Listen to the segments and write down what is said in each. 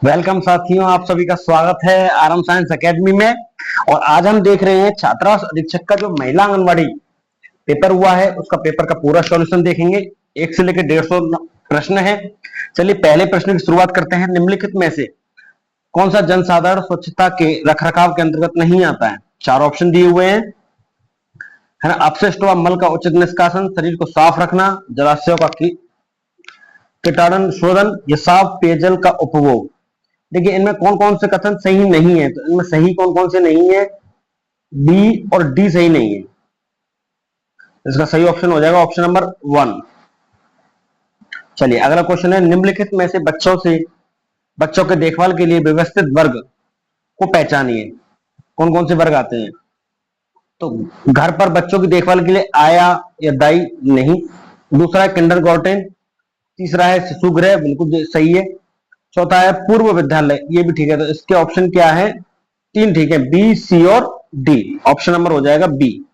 Welcome साथियों, आप सभी का स्वागत है आरएम साइंस एकेडमी में। और आज हम देख रहे हैं छात्रावास अधीक्षक का जो महिला आंगनवाड़ी पेपर हुआ है उसका पेपर का पूरा सॉल्यूशन देखेंगे। 1 से लेकर 150 प्रश्न है। चलिए पहले प्रश्न की शुरुआत करते हैं। निम्नलिखित में से कौन सा जनसाधारण स्वच्छता के रखरखाव के अंतर्गत नहीं आता है? 4 ऑप्शन दिए हुए हैं, है ना। अपशिष्ट व मल का उचित निष्कासन, शरीर को साफ रखना, जलाशयों का कीटाणु शोधन या साफ पेयजल का उपभोग। देखिए इनमें कौन कौन से कथन सही नहीं है, तो इनमें सही कौन कौन से नहीं है? बी और डी सही नहीं है। इसका सही ऑप्शन हो जाएगा ऑप्शन नंबर 1। चलिए अगला क्वेश्चन है। निम्नलिखित में से बच्चों के देखभाल के लिए व्यवस्थित वर्ग को पहचानिए। कौन कौन से वर्ग आते हैं? तो घर पर बच्चों की देखभाल के लिए आया या दाई नहीं। दूसरा है किंडरगार्टन। तीसरा है शिशु गृह, बिल्कुल सही है। चौथा है पूर्व विद्यालय, ये भी ठीक है। तो इसके ऑप्शन क्या है? 3 ठीक है, बी, सी और डी। ऑप्शन नंबर हो जाएगा बी।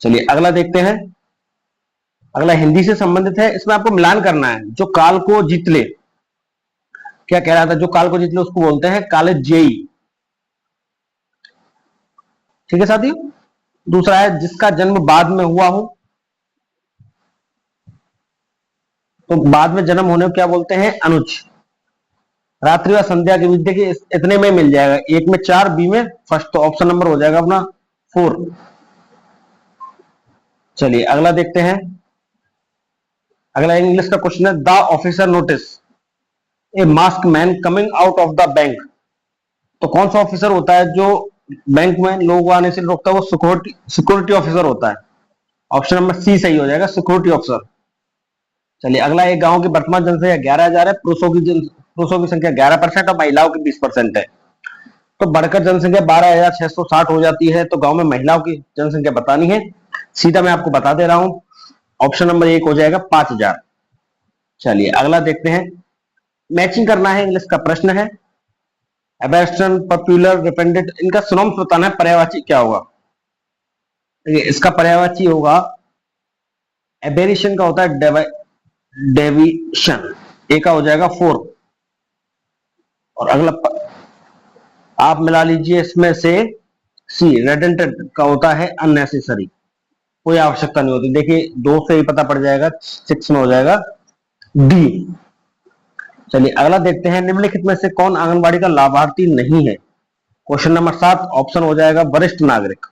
चलिए अगला देखते हैं। अगला हिंदी से संबंधित है, इसमें आपको मिलान करना है। जो काल को जीत ले, क्या कह रहा था? जो काल को जीत ले उसको बोलते हैं कालजेयी। ठीक है साथियों। दूसरा है जिसका जन्म बाद में हुआ हो, तो बाद में जन्म होने को क्या बोलते हैं? अनुज। रात्रि व संध्या के बीच, देखिए इतने में मिल जाएगा। एक में 4, बी में फर्स्ट, तो ऑप्शन नंबर हो जाएगा अपना 4। चलिए अगला देखते हैं। अगला इंग्लिश का क्वेश्चन है। The officer notice A mask man coming out of the bank. तो कौन सा ऑफिसर होता है जो बैंक में लोगों आने से रोकता है? वो सिक्योरिटी ऑफिसर होता है। ऑप्शन नंबर सी सही हो जाएगा, सिक्योरिटी ऑफिसर। चलिए अगला, एक गांव की वर्तमान जनसंख्या 11,000 है। पुरुषों की संख्या 11% और महिलाओं की 20% है। तो बढ़कर जनसंख्या 12,660 हो जाती है। तो गांव में महिलाओं की जनसंख्या बतानी है। सीधा मैं आपको बता दे रहा हूं, ऑप्शन नंबर 1 हो जाएगा 5,000। चलिए अगला देखते हैं। मैचिंग करना है, इंग्लिश का प्रश्न है। एबेस्टन, पॉपुलर, रिपेंडेंट, इनका सिनोनिम्स बताना है। पर्यायवाची क्या होगा? इसका पर्यायवाची होगा, एबेरिशन का होता है डेविएशन। ए का हो जाएगा 4। और अगला आप मिला लीजिए इसमें से सी, रेडेंडेंट का होता है अननेसेसरी, कोई आवश्यकता नहीं होती। देखिए 2 से ही पता पड़ जाएगा, 6 में हो जाएगा डी। चलिए अगला देखते हैं। निम्नलिखित में से कौन आंगनबाड़ी का लाभार्थी नहीं है? क्वेश्चन नंबर 7, ऑप्शन हो जाएगा वरिष्ठ नागरिक।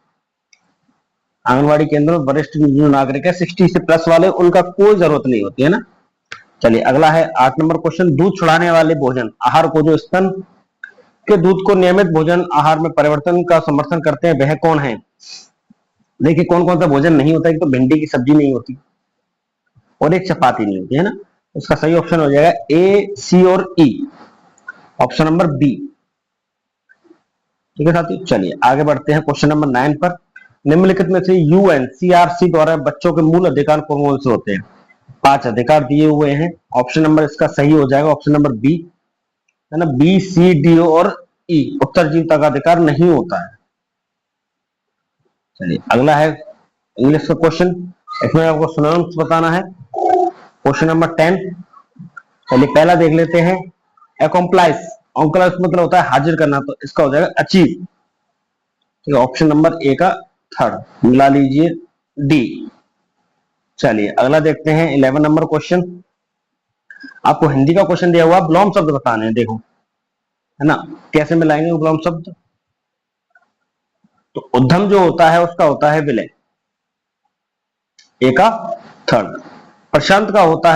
आंगनबाड़ी केंद्र में वरिष्ठ जो नागरिक है 60 से प्लस वाले, उनका कोई जरूरत नहीं होती है ना। चलिए अगला है 8 नंबर क्वेश्चन। दूध छुड़ाने वाले भोजन आहार को जो स्तन के दूध को नियमित भोजन आहार में परिवर्तन का समर्थन करते हैं वह कौन है? देखिए कौन कौन सा भोजन नहीं होता है। तो भिंडी की सब्जी नहीं होती और एक चपाती नहीं होती है ना। इसका सही ऑप्शन हो जाएगा ए, सी और ई, ऑप्शन नंबर बी। ठीक है साथियों, चलिए आगे बढ़ते हैं क्वेश्चन नंबर 9 पर। निम्नलिखित में से यूएनसीआरसी द्वारा बच्चों के मूल अधिकार कौन कौन से होते हैं? 5 अधिकार दिए हुए हैं। ऑप्शन नंबर इसका सही हो जाएगा ऑप्शन नंबर बी, है ना। बी, सी, डी और ई उत्तरजीविता का अधिकार नहीं होता है। चलिए अगला है इंग्लिश का क्वेश्चन। इसमें आपको सिनोनिम्स बताना है। Question number 10। चलिए पहला देख लेते हैं। अकॉम्प्लाइज, ऑम्प्लाइज मतलब होता है हाजिर करना, तो इसका हो जाएगा अचीव। ठीक है, ऑप्शन नंबर ए का 3rd, मिला लीजिए डी। चलिए अगला देखते हैं 11 नंबर क्वेश्चन। आपको हिंदी का क्वेश्चन दिया हुआ, विलोम शब्द बताने हैं। देखो, है ना, कैसे मिलाएंगे विलोम शब्द? तो उद्यम जो होता है उसका होता है विलय, ए का 3rd। प्रशांत का होता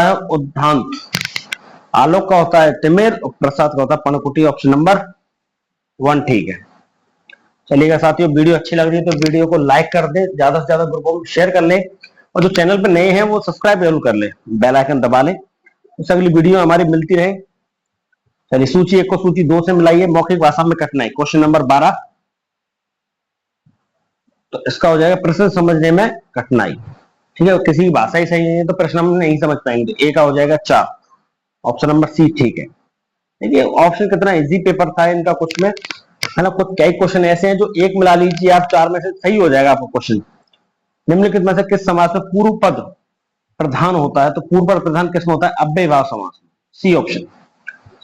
है उद्धांत। आलोक का होता है तिमिर और प्रसाद का होता है पनकुटी। ऑप्शन नंबर 1 ठीक है। चलिएगा साथियों, वीडियो अच्छी लग रही है तो वीडियो को लाइक कर दे, ज्यादा से ज्यादा ग्रुपों में शेयर कर ले, और जो चैनल पे नए हैं वो सब्सक्राइब जरूर कर ले, बेल आइकन दबा ले, तो अगली वीडियो हमारी मिलती रहे। चलिए सूची 1 को सूची 2 से मिलाइए। मौखिक भाषा में कठिनाई, क्वेश्चन नंबर 12। तो इसका हो जाएगा प्रश्न समझने में कठिनाई। ठीक है, किसी की भाषा ही सही नहीं है तो प्रश्न हम नहीं समझ पाएंगे। तो ए का हो जाएगा 4, ऑप्शन नंबर सी ठीक है। देखिए ऑप्शन कितना इजी पेपर था इनका कुछ में, है ना। कुछ कई क्वेश्चन ऐसे हैं जो एक मिला लीजिए आप, 4 में से सही हो जाएगा आपका क्वेश्चन। निम्नलिखित में से किस समास में पूर्व पद प्रधान होता है तो पूर्व पर प्रधान किसमें होता है? अव्ययभाव समास। C option.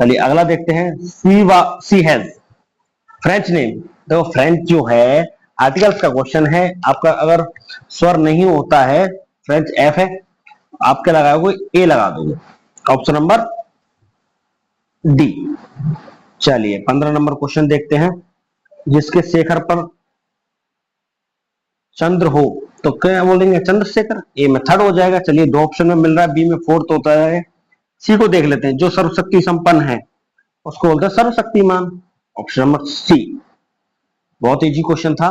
चलिए अगला देखते हैं, सी हैज फ्रेंच नेम। देखो फ्रेंच जो है आर्टिकल्स का क्वेश्चन है आपका, अगर स्वर नहीं होता है, फ्रेंच एफ है, आप क्या लगाओगे? ए लगा दोगे। Option number D. चलिए 15 नंबर क्वेश्चन देखते हैं, जिसके शेखर पर चंद्र हो तो क्या बोलेंगे? चंद्रशेखर। ए में थर्ड हो जाएगा। चलिए दो ऑप्शन में मिल रहा है, बी में फोर्थ होता है। सी को देख लेते हैं, जो सर्वशक्ति संपन्न है उसको बोलते हैं सर्वशक्तिमान। Option number C. बहुत इजी क्वेश्चन था।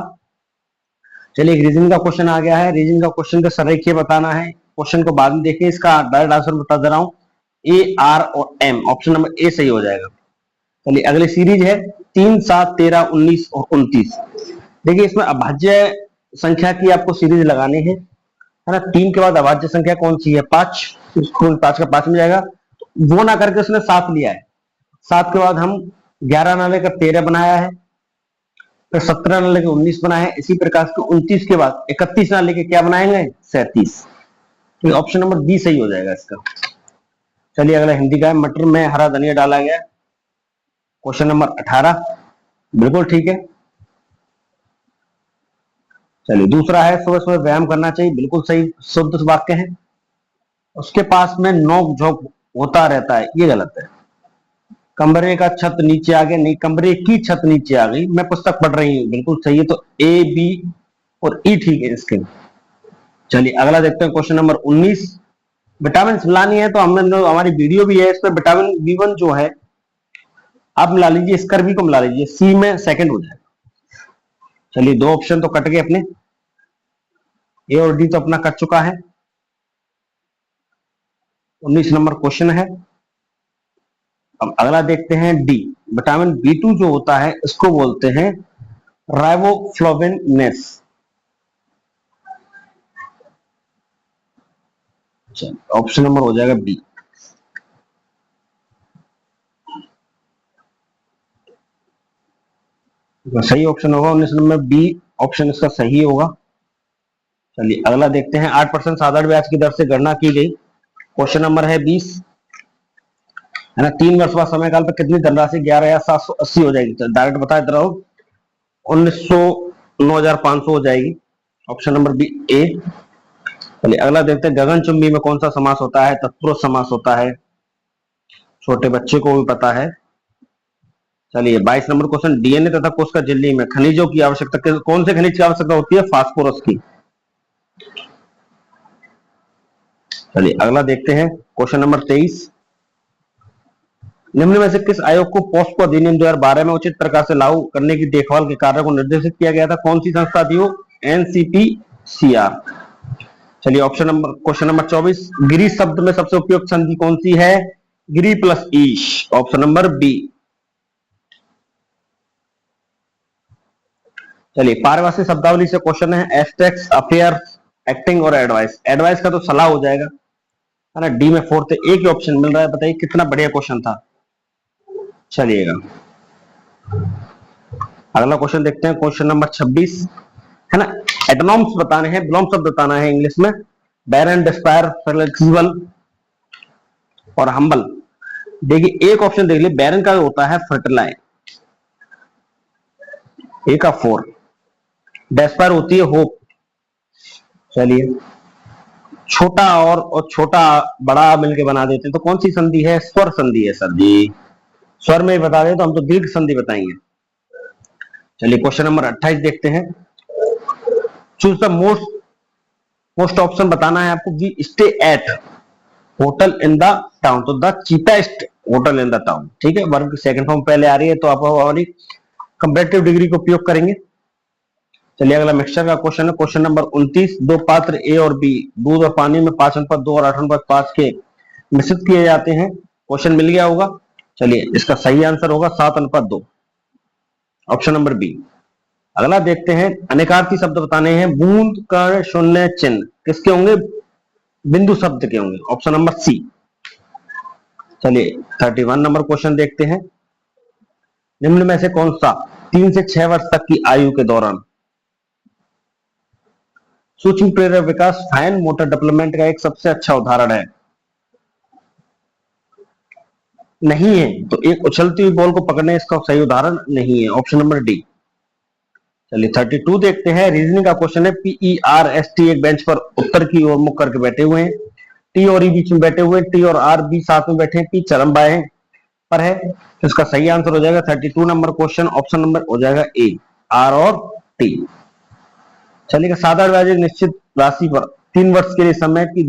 चलिए एक रीजनिंग का क्वेश्चन आ गया है, रीजनिंग का क्वेश्चन का संरेखीय बताना है। क्वेश्चन को बाद में देखिए, इसका डायरेक्ट आंसर बता दे रहा हूं, ए आर और एम। ऑप्शन नंबर ए सही हो जाएगा। चलिए अगली सीरीज है 3, 7, 13, 19 और 29। देखिए इसमें अभाज्य संख्या की आपको सीरीज लगानी है ना। 3 के बाद अभाज्य संख्या कौन सी है? 5। 5 का 5 में जाएगा, वो ना करके उसने 7 लिया है। 7 के बाद हम 11 ना लेकर 13 बनाया है, फिर 17 ना लेकर 19 बनाया है। इसी प्रकार से 29 के बाद 31 ना लेके क्या बनाएंगे? 37। तो ऑप्शन नंबर बी सही हो जाएगा इसका। चलिए अगला हिंदी का है, मटर में हरा धनिया डाला गया। क्वेश्चन नंबर 18, बिल्कुल ठीक है। चलिए दूसरा है, सुबह सुबह व्यायाम करना चाहिए, बिल्कुल सही शुद्ध वाक्य है। उसके पास में नोक झोंक होता रहता है, ये गलत है। कमरे का छत नीचे आ गया, नहीं, कमरे की छत नीचे आ गई। मैं पुस्तक पढ़ रही हूँ, बिल्कुल सही है। तो ए, बी और ई ठीक है इसके। चलिए अगला देखते हैं, क्वेश्चन नंबर 19। विटामिन लानी है तो हमने, हमारी वीडियो भी है इस पर। विटामिन B1 जो है आप मिला लीजिए, स्कर्वी को मिला लीजिए, सी में सेकंड हो जाएगा। चलिए दो ऑप्शन तो कट गए अपने, ए और डी तो अपना कट चुका है। 19 नंबर क्वेश्चन है। अब अगला देखते हैं डी। विटामिन B2 जो होता है इसको बोलते हैं राइबोफ्लाविनेस। ऑप्शन नंबर हो जाएगा बी। सही ऑप्शन होगा 19 नंबर बी, ऑप्शन इसका सही होगा। चलिए अगला देखते हैं, 8% साधारण ब्याज की दर से गणना की गई। क्वेश्चन नंबर है 20, है ना। 3 वर्ष बाद समय काल पर कितनी धनराशि 11,780 हो जाएगी? तो डायरेक्ट बता दे रहा हूं, 1900, 9,500 हो जाएगी। ऑप्शन नंबर बी ए। चलिए अगला देखते हैं, गगनचुंबी में कौन सा समास होता है? तत्पुरुष समास होता है, छोटे बच्चे को भी पता है। चलिए 22 नंबर क्वेश्चन, डीएनए तथा कोशिका झिल्ली में खनिजों की आवश्यकता, कौन से खनिज की आवश्यकता होती है? फास्फोरस की। चलिए अगला देखते हैं, क्वेश्चन नंबर 23। निम्न में से किस आयोग को पॉस्को अधिनियम 2012 में उचित प्रकार से लागू करने की देखभाल के कार्य को निर्देशित किया गया था? कौन सी संस्था थी वो? एनसीपीसीआर। चलिए ऑप्शन नंबर, क्वेश्चन नंबर 24, गिरी शब्द में सबसे उपयुक्त संधि कौन सी है? गिरी प्लस ईश। Option number B. चलिए पारिभाषिक शब्दावली से क्वेश्चन है, एस्टेक्स, अफेयर, एक्टिंग और एडवाइस। एडवाइस का तो सलाह हो जाएगा, है ना। डी में फोर्थ, एक ही ऑप्शन मिल रहा है, बताइए कितना बढ़िया क्वेश्चन था। चलिएगा अगला क्वेश्चन देखते हैं, क्वेश्चन नंबर 26, है ना। एटोनॉम्स बताने हैं, विलोम शब्द बताना है इंग्लिश में। बैरन, डिस्पायर, फ्लेक्सिबल और हम्बल। देखिए एक ऑप्शन देख लीजिए, बैरन का होता है फर्टिलाइन, ए का 4। डेस्पायर होती है होप। चलिए छोटा और छोटा बड़ा मिलके बना देते हैं, तो कौन सी संधि है? स्वर संधि है सर जी। स्वर में बता दे तो हम तो दीर्घ संधि बताएंगे। चलिए क्वेश्चन नंबर 28 देखते हैं, choose the most most option बताना है आपको। We stay at hotel in the town, तो the cheapest hotel in the town, ठीक है। वर्ब की सेकंड फॉर्म पहले आ रही है तो आप हमारी कंपैरेटिव डिग्री का उपयोग करेंगे। चलिए अगला मिक्सचर का क्वेश्चन है, क्वेश्चन नंबर 29। दो पात्र ए और बी दूध और पानी में 5:2 और 8:5 के मिश्रित किए जाते हैं। क्वेश्चन मिल गया होगा। चलिए इसका सही आंसर होगा 7:2, ऑप्शन नंबर बी। अगला देखते हैं, अनेकार्थी शब्द बताने हैं। बूंद, कर्ण, शून्य, चिन्ह किसके होंगे? बिंदु शब्द के होंगे, ऑप्शन नंबर सी। चलिए 31 नंबर क्वेश्चन देखते हैं, निम्न में से कौन सा 3 से 6 वर्ष तक की आयु के दौरान सूक्ष्म प्रेरक विकास फाइन मोटर डेवलपमेंट का एक सबसे अच्छा उदाहरण है? नहीं है, तो एक उछलती हुई बॉल को पकड़ने इसका सही उदाहरण नहीं है, ऑप्शन नंबर डी। चलिए 32 देखते हैं, रीजनिंग का क्वेश्चन है। PERST एक बेंच पर उत्तर की ओर मुख करके बैठे हुए हैं, टी और ई बीच में बैठे हुए हैं, टी और आर बी साथ में बैठे हैं, पी चरम बाएं पर है, तो इसका सही आंसर हो जाएगा 32 नंबर क्वेश्चन, ऑप्शन नंबर हो जाएगा ए, आर और टी। चलिए साधारण ब्याज एक निश्चित राशि पर 3 वर्ष के लिए समय की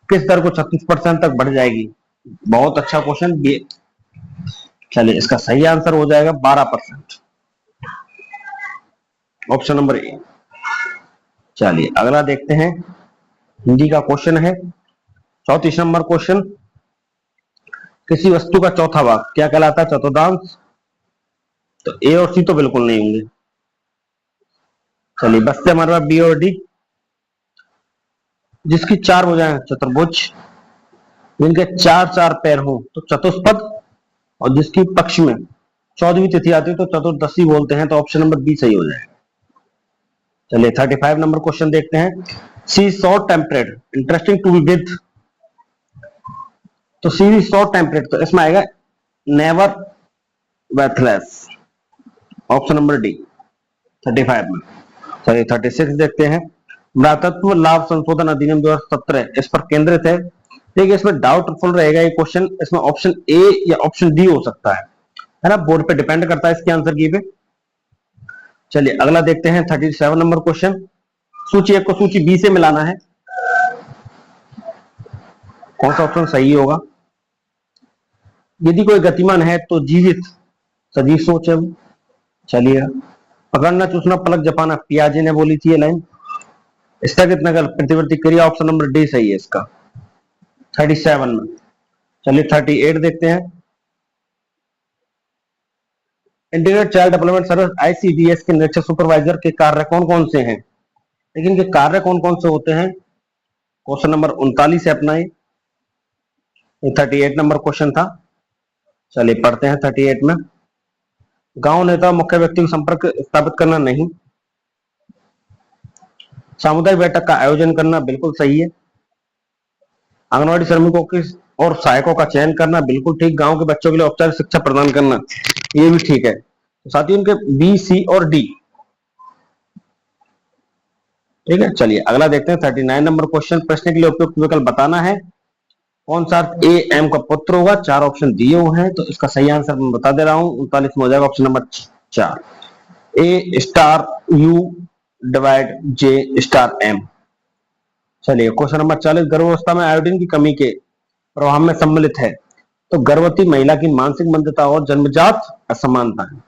किस दर को 36% तक बढ़ जाएगी? बहुत अच्छा क्वेश्चन ये। चलिए इसका सही आंसर हो जाएगा 12%, ऑप्शन नंबर ए। चलिए अगला देखते हैं, हिंदी का क्वेश्चन है। 34 नंबर क्वेश्चन, किसी वस्तु का चौथा भाग क्या कहलाता है? चतुर्थांश। तो ए और सी तो बिल्कुल नहीं होंगे। चलिए बसते हमारे पास बी और डी। जिसकी 4 भुजाएं हैं चतुर्भुज, जिनके 4 पैर हो तो चतुष्पद, और जिसकी पक्ष में 14वीं तिथि आती है तो चतुर्दशी बोलते हैं, तो ऑप्शन नंबर बी सही हो जाएगा। चलिए 35 नंबर क्वेश्चन देखते हैं। C short tempered interesting to be with, तो सी शॉर्ट टेम्परेट, तो इसमें आएगा nevertheless, option number D 35 में। चलिए 36 देखते हैं। भ्रातृत्व लाभ संशोधन अधिनियम 2017 इस पर केंद्रित है। देखिए इसमें डाउटफुल रहेगा ये क्वेश्चन, इसमें ऑप्शन ए या ऑप्शन डी हो सकता है ना, बोर्ड पे डिपेंड करता है इसके आंसर की पे। चलिए अगला देखते हैं 37 नंबर क्वेश्चन। सूची एक को सूची बी से मिलाना है, कौन सा ऑप्शन सही होगा? यदि कोई गतिमान है तो जीवित सजीव सोच है वो। चलिए पकड़ना चूसना पलक जपाना पियाजे ने बोली थी ये लाइन। स्थगित नकल प्रतिवर्ती क्रिया, ऑप्शन नंबर डी सही है इसका 37 में। चलिए 38 देखते हैं। Integrated child development service ICDS के निरीक्षक सुपरवाइजर के कार्य कौन कौन से हैं? लेकिन के कार्य कौन कौन से होते हैं? क्वेश्चन नंबर 39 से अपना ये 38 नंबर क्वेश्चन था। चलिए पढ़ते हैं 38 में। गांव नेता मुख्य व्यक्ति को संपर्क स्थापित करना नहीं, सामुदायिक बैठक का आयोजन करना बिल्कुल सही है, आंगनवाड़ी श्रमिकों की और सहायकों का चयन करना बिल्कुल ठीक, गांव के बच्चों के लिए औपचारिक शिक्षा प्रदान करना ये भी ठीक है। तो साथियों उनके बी सी और डी ठीक है। चलिए अगला देखते हैं 39 नंबर क्वेश्चन। प्रश्न के लिए उपयुक्त विकल्प बताना है, कौन सा ए एम का पुत्र होगा? 4 ऑप्शन दिए हुए हैं, तो इसका सही आंसर मैं बता दे रहा हूं 39 में हो जाएगा option number 4, A star you divide J star M. चलिए क्वेश्चन नंबर 40, गर्भावस्था में आयोडीन की कमी के प्रभाव में सम्मिलित है, तो गर्भवती महिला की मानसिक मंदता और जन्मजात असमानता है।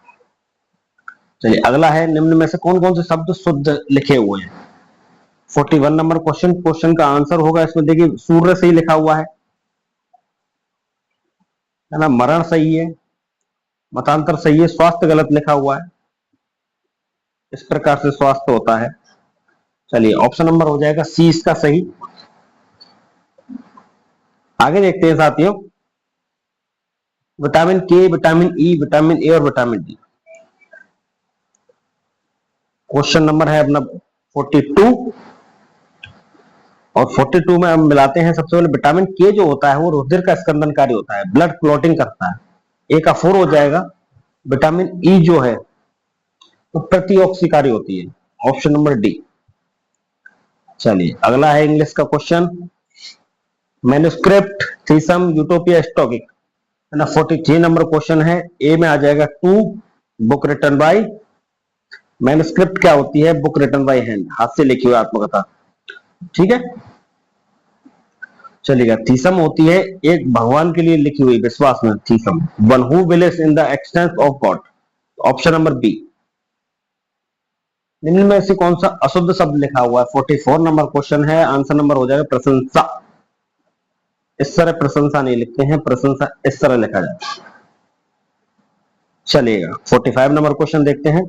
चलिए अगला है, निम्न में से कौन कौन से शब्द शुद्ध लिखे हुए हैं? 41 नंबर क्वेश्चन, क्वेश्चन का आंसर होगा इसमें देखिए सूर्य सही लिखा हुआ है ना, मरण सही है, मतांतर सही है, स्वास्थ्य गलत लिखा हुआ है, इस प्रकार से स्वास्थ्य होता है। चलिए ऑप्शन नंबर हो जाएगा सी इसका सही। आगे देखते हैं साथियों, विटामिन के, विटामिन ई, विटामिन ए और विटामिन डी। क्वेश्चन नंबर है अपना 42, और 42 में हम मिलाते हैं। सबसे पहले विटामिन के जो होता है वो रुधिर का स्कंदनकारी होता है, ब्लड क्लॉटिंग करता है, ए का 4 हो जाएगा। विटामिन ई जो है वो प्रतिऑक्सीकारी होती है, ऑप्शन नंबर डी। चलिए अगला है इंग्लिश का क्वेश्चन, मैन्युस्क्रिप्ट थीसम यूटोपिया स्टॉकिक है ना, 43 नंबर क्वेश्चन है। ए में आ जाएगा 2, बुक रिटन बाय, मैन्युस्क्रिप्ट क्या होती है? बुक रिटन बाय हैंड, हाथ से लिखी हुई आत्मकथा, ठीक है। चलिएगा थीसम होती है एक भगवान के लिए लिखी हुई विश्वास में theism, one who believes in the existence of God, option number B. निम्न में से कौन सा अशुद्ध शब्द लिखा हुआ है? 44 नंबर क्वेश्चन है, आंसर नंबर हो जाएगा प्रशंसा। इस तरह प्रशंसा नहीं लिखते हैं, प्रशंसा इस तरह लिखा जाता है। चलिएगा 45 नंबर क्वेश्चन देखते हैं।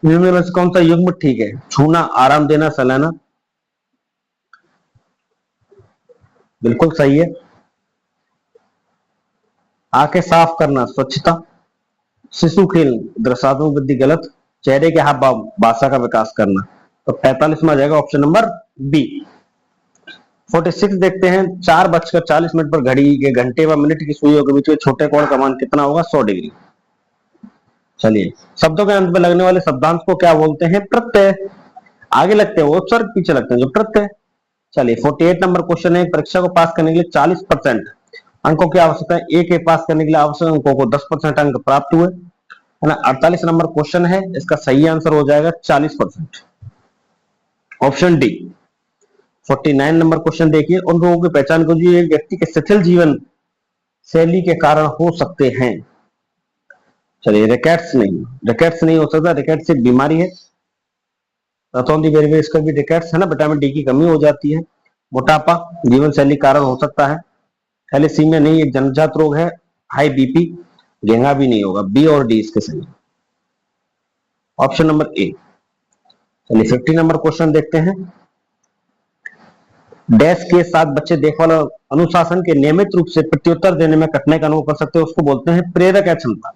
निम्न में से कौन सा युग्म ठीक है? छूना, आराम देना, सहलाना, बिल्कुल सही है। आंखें साफ करना, स्वच्छता, शिशु खेल, दृश्यात्मक बुद्धि गलत, चेहरे के हाव भाव भाषा का विकास करना, तो 45 में आ जाएगा ऑप्शन नंबर बी। 46 देखते हैं, 4:40 पर घड़ी के घंटे व मिनट की सुइयों के बीच में छोटे कोण का मान कितना होगा? 100 डिग्री। चलिए, शब्दों के अंत में लगने वाले शब्दांश को क्या बोलते हैं? प्रत्यय। आगे लगते हैं वो उपसर्ग, पीछे लगते हैं जो प्रत्यय। चलिए 48 नंबर क्वेश्चन है, परीक्षा को पास करने के लिए 40% अंकों की आवश्यकता है। ए के पास करने के लिए आवश्यक अंकों को 10% अंक प्राप्त हुए, है ना। 48 नंबर क्वेश्चन है, इसका सही आंसर हो जाएगा 40%, ऑप्शन डी। 49 नंबर क्वेश्चन देखिए, उन रोगों की पहचान को जो एक व्यक्ति के शिथिल जीवन शैली के कारण हो सकते हैं। चलिए रिकेट्स नहीं हो सकता, रिकेट्स एक बीमारी है। इसका भी रिकेट्स है ना, विटामिन डी की कमी हो जाती है। मोटापा जीवन शैली कारण हो सकता है। थैलेसीमिया नहीं, एक जन्मजात रोग है। हाई बीपी, घेंगा भी नहीं होगा। बी और डी इसके सही, ऑप्शन नंबर ए। चलिए 50 नंबर क्वेश्चन देखते हैं। डैश के साथ बच्चे देखभाल और अनुशासन के नियमित रूप से प्रत्युत्तर देने में कठिनाई का अनुभव कर सकते हैं, उसको बोलते हैं प्रेरक क्षमता।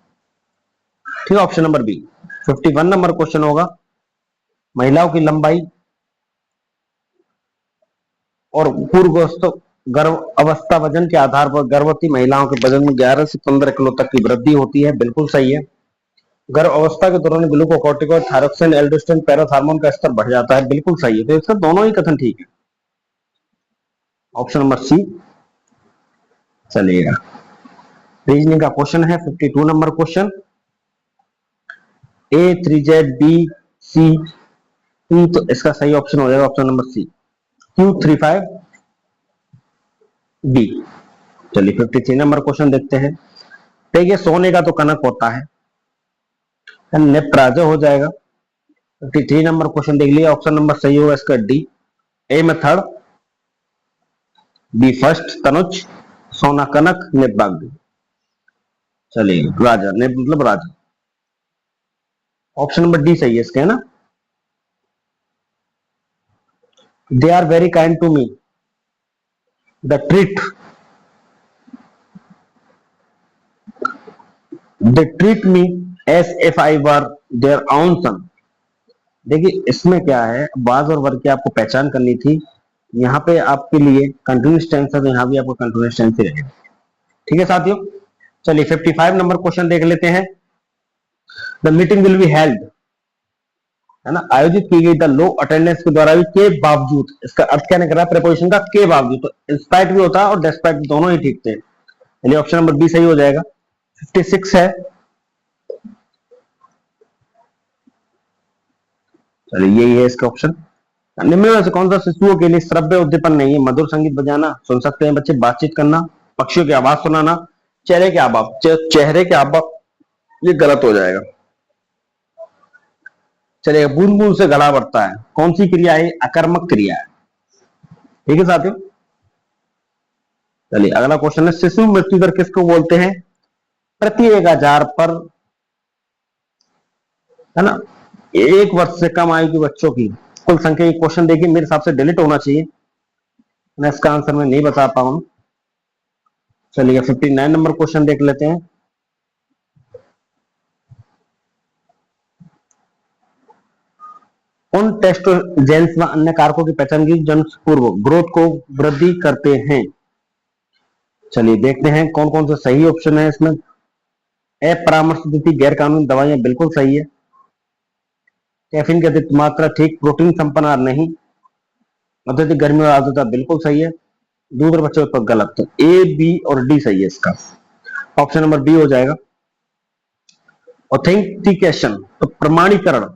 ठीक है, option number B. 51 number question होगा, महिलाओं की लंबाई और गर्भ अवस्था वजन के आधार पर गर्भवती महिलाओं के वजन में 11 से 15 किलो तक की वृद्धि होती है, बिल्कुल सही है। गर्भ अवस्था के दौरान ग्लूकोकॉर्टिकॉइड, थायरोक्सिन, एल्डोस्टेरोन, पैराथ हार्मोन का स्तर बढ़ जाता है, बिल्कुल सही है। तो इसका दोनों ही कथन ठीक है, ऑप्शन नंबर सी चलिएगा। रीजनिंग का क्वेश्चन है 52 नंबर क्वेश्चन, ए 3Z बी सी ई, तो इसका सही ऑप्शन हो जाएगा ऑप्शन नंबर सी, Q35 बी। चलिए 53 नंबर क्वेश्चन देखते हैं। देखिए सोने का तो कनक होता है, नेप्राज हो जाएगा। 53 नंबर क्वेश्चन देख लिया, ऑप्शन नंबर सही होगा इसका डी। ए में थर्ड, बी फर्स्ट तनुज, सोना कनक, नेप्राग। चलिए राजा ने मतलब राजा, ऑप्शन नंबर डी सही है इसके, है ना। They are very kind to me, the treat they treat me as if I were their own son. देखिए इसमें क्या है, बाज और वर्ग की आपको पहचान करनी थी। यहाँ पे आपके लिए कंटिन्यूअस टेंस है, तो यहाँ भी आपको कंटिन्यूअस टेंस ही रहेगा। ठीक है साथियों, चलिए 55 नंबर क्वेश्चन देख लेते हैं। The meeting will be held, है ना, आयोजित की गई द लो अटेंडेंस के द्वारा भी के बावजूद, इसका अर्थ क्या निकल रहा है प्रीपोजिशन का के बावजूद, तो इंस्पाइट भी होता है और डेस्पाइट, दोनों ही ठीक थे। चलिए ऑप्शन नंबर बी सही हो जाएगा। 56 है, चलिए यही है इसका ऑप्शन। निम्न में से कौन सा शिशुओं के लिए श्रव्य उद्दीपन नहीं है? मधुर संगीत बजाना, सुन सकते हैं बच्चे, बातचीत करना, पक्षियों की आवाज सुनाना, चेहरे के आवाज, चेहरे के आवाज, ये गलत हो जाएगा। चलिए बूंद बूंद से घड़ा बढ़ता है, कौन सी क्रिया है? अकर्मक क्रिया है। ठीक है साथियों, चलिए अगला क्वेश्चन है, शिशु मृत्यु दर किसको बोलते हैं? प्रति 1000 पर, है ना, 1 वर्ष से कम आयु के बच्चों की कुल संख्या। क्वेश्चन देखिए मेरे हिसाब से डिलीट होना चाहिए, मैं इसका आंसर मैं नहीं बता पाऊंगा। चलिए 59 नंबर क्वेश्चन देख लेते हैं। उन टेस्टोजेंस व अन्य कारकों की पहचान की जन्म पूर्व ग्रोथ को वृद्धि करते हैं। चलिए देखते हैं कौन कौन से सही ऑप्शन है इसमें। अपरामर्श गैर कानूनी दवाइयां, बिल्कुल सही है। कैफीन की अधिक मात्रा ठीक, प्रोटीन संपन्न आहार नहीं, अत्यधिक गर्मी और आर्द्रता, बिल्कुल सही है। दूध और बच्चे उत्पाद, गलत। तो ए बी और डी सही है इसका, ऑप्शन नंबर बी हो जाएगा। ऑथेंटिकेशन तो प्रमाणीकरण,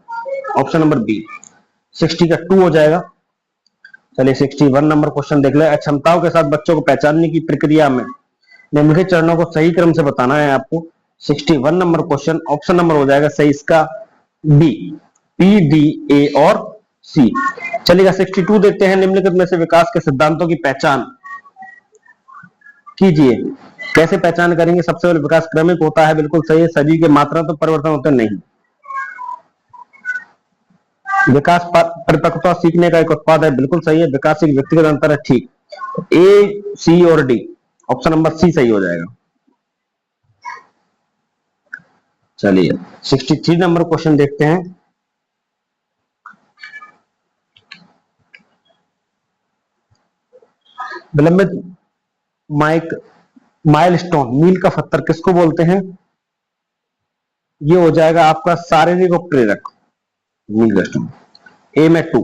ऑप्शन नंबर बी। 60 का 2 हो जाएगा। चलिए 61 नंबर क्वेश्चन देख ले। अक्षमताओं के साथ बच्चों को पहचानने की प्रक्रिया में निम्नलिखित चरणों को सही क्रम से बताना है आपको। 61 नंबर क्वेश्चन, ऑप्शन नंबर हो जाएगा सही इसका बी, पी डी ए और सी। चलिएगा 62 देखते हैं, निम्नलिखित में से विकास के सिद्धांतों की पहचान कीजिए। कैसे पहचान करेंगे? सबसे पहले विकास क्रमिक होता है, बिल्कुल सही है। सभी के मात्रा तो परिवर्तन होते नहीं। विकास परिपक्वता सीखने का एक उत्पाद है, बिल्कुल सही है। विकास एक व्यक्तिगत अंतर है, ठीक। ए सी और डी, ऑप्शन नंबर सी सही हो जाएगा। चलिए 63 नंबर क्वेश्चन देखते हैं। विलंबित माइक माइलस्टोन, मील का पत्थर किसको बोलते हैं? ये हो जाएगा आपका शारीरिक और प्रेरक, मील का स्टोन। ए में 2,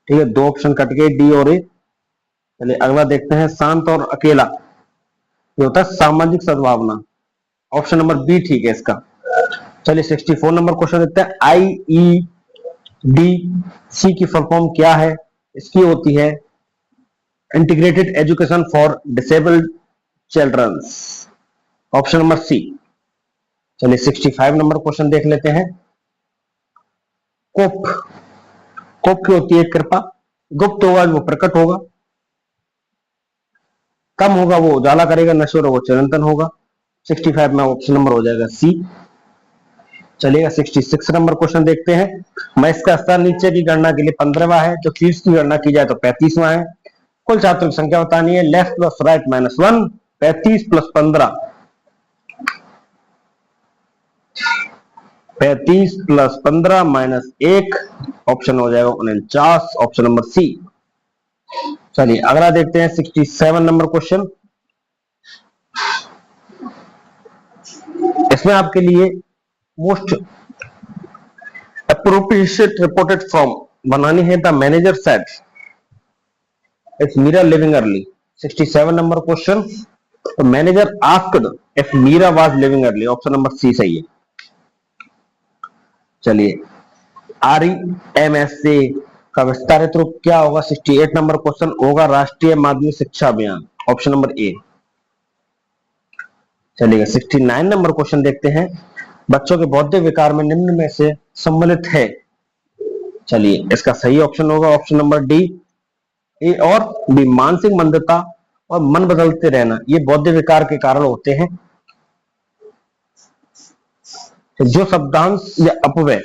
ठीक है, 2 ऑप्शन कट गए, डी और ए। चलिए अगला देखते हैं, शांत और अकेला, ये होता है सामाजिक सद्भावना, ऑप्शन नंबर बी ठीक है इसका। चलिए 64 नंबर क्वेश्चन देखते हैं, IED सी की फुल फॉर्म क्या है? इसकी होती है integrated education for disabled childrens, option number C. चलिए 65 नंबर क्वेश्चन देख लेते हैं, कोप, कोप की होती है कृपा, गुप्त होगा वो प्रकट होगा, कम होगा वो उजाला करेगा, नश्वर वो चिरंतन होगा। 65 में ऑप्शन नंबर हो जाएगा सी। चलिएगा 66 नंबर क्वेश्चन देखते हैं, मैथ्स का स्तर नीचे की गणना के लिए 15वां है, जो फीस की गणना की जाए तो 35वां है। कुल छात्रों की संख्या बतानी है, left plus right minus 1, 35 plus 15, 35 plus 15 minus 1, option हो जाएगा 49, ऑप्शन नंबर सी। चलिए अगला देखते हैं 67 नंबर क्वेश्चन, इसमें आपके लिए मोस्ट appropriate reported from बनानी है, the manager said if Meera living early. 67 number question, तो manager asked if Meera was living early, option number C सही है। चलिए REMSA का विस्तारित रूप क्या होगा? 68 नंबर क्वेश्चन होगा राष्ट्रीय माध्यमिक शिक्षा अभियान, ऑप्शन नंबर ए। चलिए 69 नंबर क्वेश्चन देखते हैं, बच्चों के बौद्धिक विकार में निम्न में से सम्मिलित है? चलिए इसका सही ऑप्शन होगा ऑप्शन नंबर डी, ए और बी, मानसिक मंदता और मन बदलते रहना, ये बौद्धिक विकार के कारण होते हैं। जो शब्दांश या अपव्यय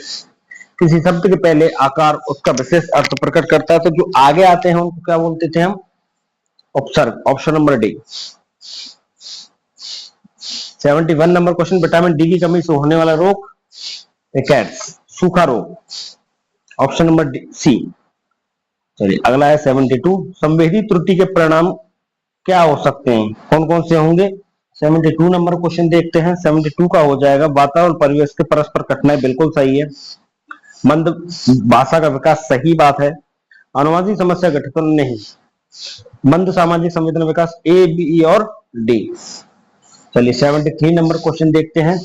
किसी शब्द के पहले आकार उसका विशेष अर्थ प्रकट करता है, तो जो आगे आते हैं उनको क्या बोलते थे हम? उपसर्ग, option number D. 71 number question, vitamin D की कमी से होने वाला रोग? रिकेट्स, सूखा रोग, ऑप्शन नंबर सी। चलिए अगला है 72, संवेदी त्रुटि के परिणाम क्या हो सकते हैं? कौन कौन से होंगे? 72 नंबर क्वेश्चन देखते हैं, 72 का हो जाएगा वातावरण परिवेश के परस्पर कठिनाई, बिल्कुल सही है। मंद भाषा का विकास, सही बात है। अनुवांशिक समस्या गठित नहीं। मंद सामाजिक संवेदना विकास, ए बी और डी। चलिए 73 नंबर क्वेश्चन देखते हैं,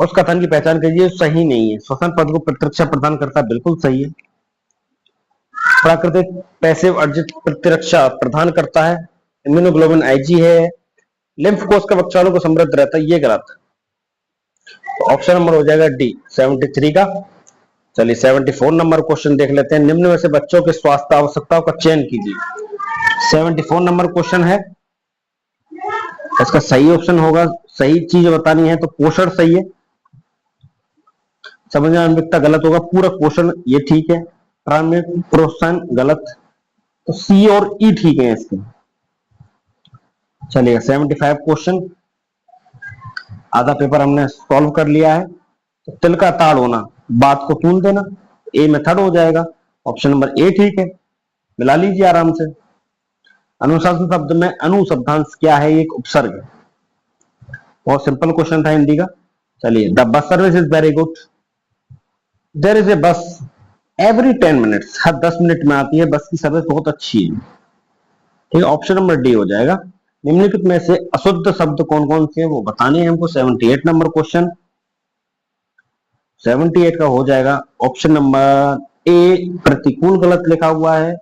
उस कथन की पहचान कीजिए सही नहीं है। श्वसन पद को प्रतिरक्षा प्रदान करता है, बिल्कुल सही है। प्राकृतिक पैसिव अर्जित प्रतिरक्षा प्रदान करता है, इम्यूनोग्लोबिन आईजी है। लिम्फ कोष का वक्षाणु को समृद्ध रहता है, ये गलत है, तो ऑप्शन नंबर हो जाएगा डी 73 का। चलिए 74 नंबर क्वेश्चन देख लेते हैं, निम्न में से बच्चों के स्वास्थ्य आवश्यकताओं का चयन कीजिए। 74 नंबर क्वेश्चन है, इसका सही ऑप्शन होगा, सही चीज बतानी है तो पोषण सही है, समझना अनभिज्ञता गलत होगा, पूरक पोषण ये ठीक है, प्राथमिक प्रोत्साहन गलत, तो सी और ई ठीक है इसके। चलिए 75 क्वेश्चन, आधा पेपर हमने सॉल्व कर लिया है। तो तिल का ताड़ होना, बात को तूल देना, ए मेथड हो जाएगा, ऑप्शन नंबर ए ठीक है, मिला लीजिए आराम से। अनुशासन शब्द में अनु शब्दांश क्या है? एक उपसर्ग है, बहुत सिंपल क्वेश्चन था हिंदी का। चलिए the bus service is very good, there is a bus every 10 minutes, her 10 minute में आती है, बस की सर्विस बहुत अच्छी है, ठीक है, ऑप्शन नंबर डी हो जाएगा। निम्नलिखित में से अशुद्ध शब्द कौन कौन से वो बताने हैं हमको। 78 नंबर क्वेश्चन, 78 का हो जाएगा ऑप्शन नंबर ए, प्रतिकूल गलत लिखा हुआ है,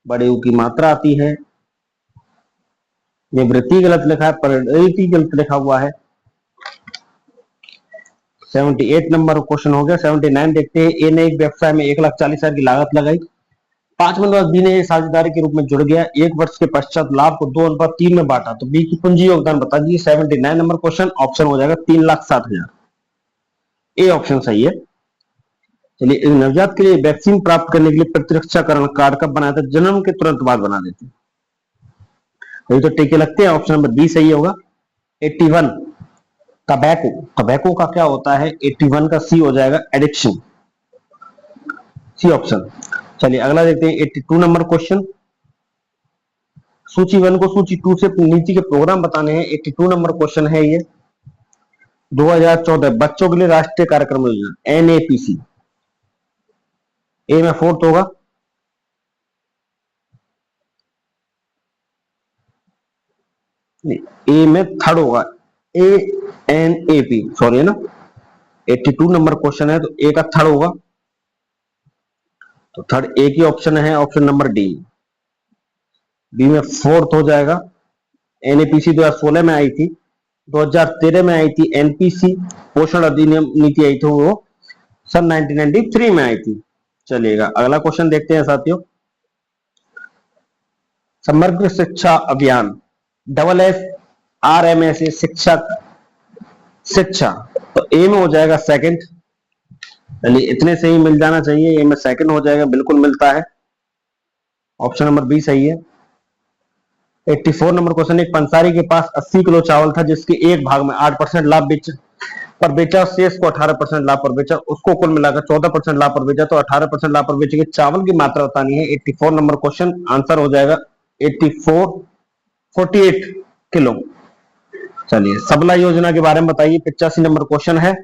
बड़े यू की मात्रा आती है, ये वृत्ति गलत लिखा है, परिणति गलत लिखा हुआ है। 78 नंबर क्वेश्चन हो गया। 79 देखते हैं, ए ने एक व्यवसाय में 1,40,000 की लागत लगाई, 5 मिनट बाद बी ने साझेदारी के रूप में जुड़ गया, 1 वर्ष के पश्चात लाभ को 2:3 में बांटा, तो बी की पूंजी योगदान बता दीजिए। 79 नंबर क्वेश्चन, ऑप्शन हो जाएगा 3,60,000, ए ऑप्शन सही है। चलिए नवजात के लिए वैक्सीन प्राप्त करने के लिए प्रतिरक्षाकरण कार्ड कब बनाया था? जन्म के तुरंत बाद बना देते, यही तो टीके लगते हैं, ऑप्शन नंबर बी सही होगा। 81 टबैको, टबैको का क्या होता है? 81 का सी हो जाएगा एडिक्शन, सी ऑप्शन। चलिए अगला देखते हैं 82 नंबर क्वेश्चन, सूची 1 को सूची 2 से नीति के प्रोग्राम बताने हैं। 82 नंबर क्वेश्चन है ये। 2014 बच्चों के लिए राष्ट्रीय कार्यक्रम योजना एनएपीसी। ए में फोर्थ होगा, ए में थर्ड होगा, A N A P, sorry है ना। 82 नंबर क्वेश्चन है तो ए का थर्ड होगा, तो थर्ड ए की ऑप्शन है, ऑप्शन नंबर डी। बी में फोर्थ हो जाएगा। एनएपीसी 2016 में आई थी, 2013 में आई थी एनपीसी, पोषण अधिनियम नीति आई थी वो सन 1993 में आई थी। चलिएगा अगला क्वेश्चन देखते हैं साथियों। समग्र शिक्षा अभियान SSRMS शिक्षक शिक्षा, तो ए में हो जाएगा सेकंड। चलिए इतने से ही मिल जाना चाहिए, ए में सेकंड हो जाएगा, बिल्कुल मिलता है, ऑप्शन नंबर बी सही है। 84 नंबर क्वेश्चन, एक पंसारी के पास 80 किलो चावल था जिसके एक भाग में 8% लाभ पर बेचा, शेष को 18% लाभ पर बेचा, उसको कुल मिलाकर 14% लाभ पर बेचा, तो 18% लाभ पर बेचे चावल की मात्रा बतानी है। 84 नंबर क्वेश्चन, आंसर हो जाएगा 48 किलो। चलिए सबला योजना के बारे में बताइए। 85 नंबर क्वेश्चन है,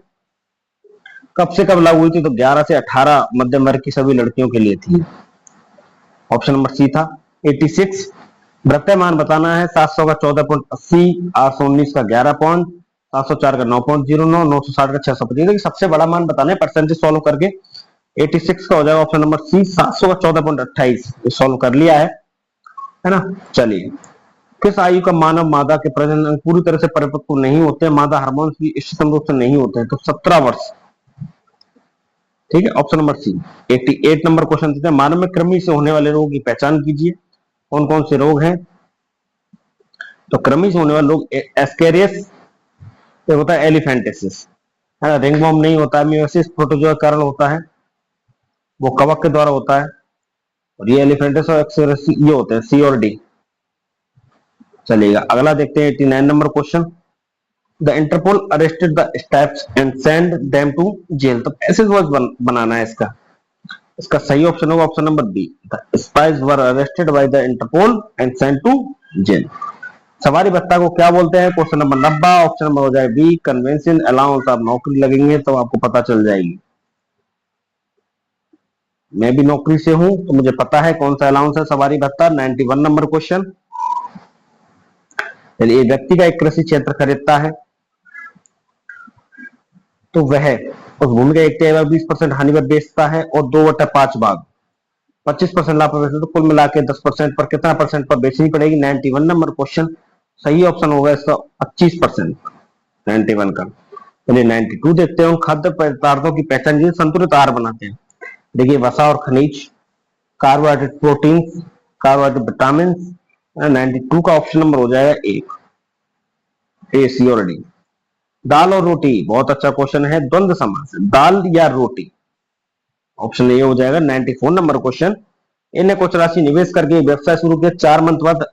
कब से कब लागू हुई थी, तो 11 से 18 मध्यम वर्ग की सभी लड़कियों के लिए थी, ऑप्शन नंबर सी था। 86 वृत्तमान बताना है। 700 का 14.80, 819 का 11 पॉइंट, 704 का 9.09, 960 का 625। देखिए सबसे बड़ा मान बताना है परसेंटेज सॉल्व करके। 86 का हो जाएगा ऑप्शन नंबर सी। 700 का 14.28 सॉल्व कर लिया है ना। चलिए किस आयु का मानव मादा के प्रजनन अंग पूरी तरह से परिपक्व नहीं होते, मादा हार्मोन की इष्टतम रूप से नहीं होते हैं, तो 17 वर्ष, ठीक है, option number C. 88 number question देते हैं, मानव में कृमि से होने वाले रोग की पहचान कीजिए, कौन कौन से रोग हैं। तो कृमि से होने वाले लोग एस्केरियस होता है, एलिफेंटिसिस है ना, रिंगवॉर्म नहीं होता है, मियोसिस प्रोटोजोआ के कारण होता है, वो कवक के द्वारा होता है, और ये एलिफेंटिस और एक्सेरियस ये होते हैं, सी और डी। चलिएगा अगला देखते हैं 89 number question. The Interpol arrested the steps and send them to jail, तो पैसेज वर्ड बनाना है इसका। इसका सही ऑप्शन होगा option number B, the spice were arrested by the Interpol and send to jail. सवारी भत्ता को क्या बोलते हैं, क्वेश्चन नंबर 90, ऑप्शन नंबर हो जाए बी कन्वेंशन अलाउंस। आप नौकरी लगेंगे तो आपको पता चल जाएगी, मैं भी नौकरी से हूं तो मुझे पता है कौन सा अलाउंस है सवारी भत्ता। 91 नंबर क्वेश्चन, चलिए व्यक्ति का एक कृषि क्षेत्र खरीदता है तो वह उस भूमि का 1/20% हानि पर बेचता है और 2/5 भाग 25% लाभ पर बेचता है, तो कुल मिला के 10% पर कितना परसेंट पर बेचनी पड़ेगी। 91 नंबर क्वेश्चन, सही ऑप्शन होगा इसका 25%, 91 का। चलिए 92 देखते हैं, खाद्य पदार्थों की पहचान कीजिए, संतुलित आहार बनाते हैं। देखिए वसा और खनिज, कार्बोहाइड्रेट, प्रोटीन, कार्बोहाइड्रेट, विटामिन। 92 का ऑप्शन नंबर हो जाएगा ए, सी और डी। दाल और रोटी, बहुत अच्छा क्वेश्चन है, द्वंद्व समास, दाल या रोटी, ऑप्शन ए हो जाएगा। 94 नंबर क्वेश्चन, इन्हें कुछ राशि निवेश करके व्यवसाय शुरू किया, 4 मंथ बाद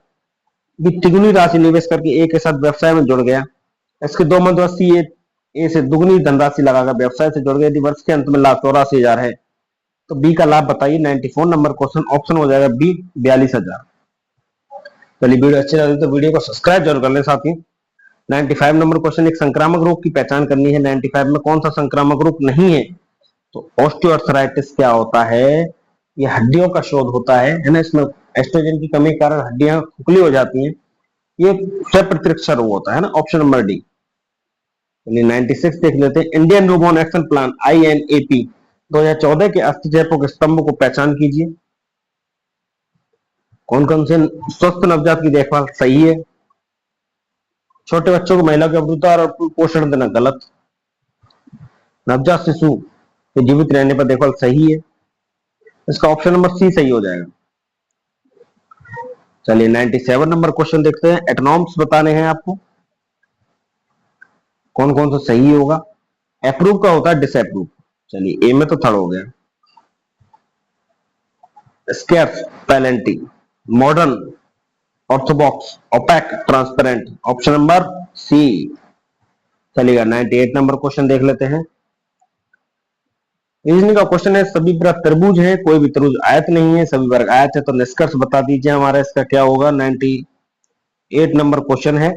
तिगुनी राशि निवेश करके ए के साथ व्यवसाय में जुड़ गया। इसके 2 मंथ बाद सी ए से दुगनी धनराशि लगाकर व्यवसाय से जुड़ गए, यदि वर्ष के अंत में लाभ 84,000 है तो बी का लाभ बताइए। 94 नंबर क्वेश्चन, ऑप्शन हो जाएगा बी 42,000। चलिए वीडियो अच्छी लगी तो वीडियो को सब्सक्राइब जरूर कर लें साथ ही। 95 नंबर क्वेश्चन, एक संक्रामक रोग की पहचान करनी है। 95 में कौन सा संक्रामक रोग नहीं है, तो ऑस्टियोआर्थराइटिस क्या होता है, ये हड्डियों का शोध होता है ना, इसमें एस्ट्रोजन की कमी के कारण हड्डियां खोखली हो जाती हैं, ये स्वयं प्रतिरक्षा रोग होता है ना, ऑप्शन नंबर डी। 96 देख लेते हैं, Indian newborn action plan INAP 2014 के अस्थि स्तंभ को पहचान कीजिए, कौन कौन से स्वस्थ नवजात की देखभाल सही है, छोटे बच्चों को महिला के अमृतधार और पोषण देना गलत, नवजात शिशु के जीवित रहने पर देखभाल सही है, इसका ऑप्शन नंबर सी सही हो जाएगा। चलिए 97 नंबर क्वेश्चन देखते हैं, एटोनॉम्स बताने हैं आपको, कौन कौन सा सही होगा। अप्रूव का होता है डिसअप्रूव, चलिए ए में तो थर्ड हो गया। Scarce, plenty, modern, orthodox, opaque, transparent, option number C. चलिएगा 98 नंबर क्वेश्चन देख लेते हैं, रीजनिंग का क्वेश्चन है, सभी वर्ग त्रिभुज है, कोई भी त्रिभुज आयत नहीं है, सभी वर्ग आयत है, तो निष्कर्ष बता दीजिए हमारा इसका क्या होगा। 98 नंबर क्वेश्चन है,